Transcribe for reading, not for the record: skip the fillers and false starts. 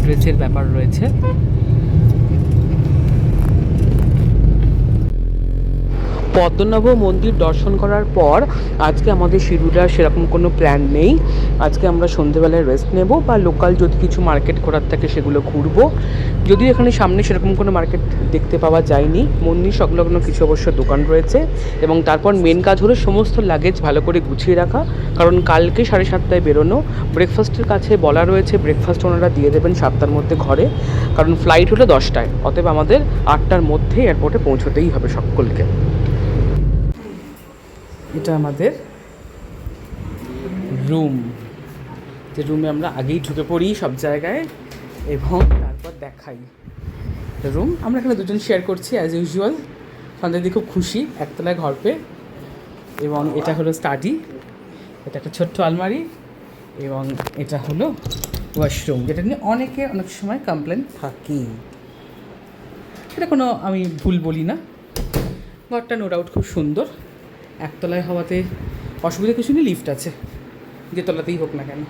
ড্রেসের ব্যাপার রয়েছে। পদ্মনাভ মন্দির দর্শন করার পর আজকে আমাদের শিডিউলে সেরকম কোনো প্ল্যান নেই। আজকে আমরা সন্ধেবেলায় রেস্ট নেব বা লোকাল যদি কিছু মার্কেট ঘোরার থাকে সেগুলো ঘুরবো। যদিও এখানে সামনে সেরকম কোনো মার্কেট দেখতে পাওয়া যায়নি, মন্দির সংলগ্ন কিছু অবশ্য দোকান রয়েছে। এবং তারপর মেন কাজ হলো সমস্ত লাগেজ ভালো করে গুছিয়ে রাখা, কারণ কালকে 7:30টায় বেরোনো। ব্রেকফাস্টের কাছে বলা রয়েছে ব্রেকফাস্ট ওনারা দিয়ে দেবেন 7টার মধ্যে ঘরে, কারণ ফ্লাইট হলো 10টায়। অতএব আমাদের 8টার মধ্যে এয়ারপোর্টে পৌঁছতেই হবে সকলকে। এটা আমাদের রুম, যে রুমে আমরা আগেই ঢুকে পড়ি সব জায়গায় এবং তারপর দেখাই রুম। আমরা এখানে দুজন শেয়ার করছি অ্যাজ ইউজুয়াল। সন্ধ্যাদি খুব খুশি একতলায় ঘর পেয়ে। এবং এটা হলো স্টাডি, এটা একটা ছোট্ট আলমারি, এবং এটা হলো ওয়াশরুম, যেটা নিয়ে অনেক সময় কমপ্লেন থাকে। এটা কোনো আমি ভুল বলি না। ঘরটা নো ডাউট খুব সুন্দর। একতলায় হওয়াতে অসুবিধা কিছু নেই, লিফট আছে, যে তলাতেই হোক না কেন।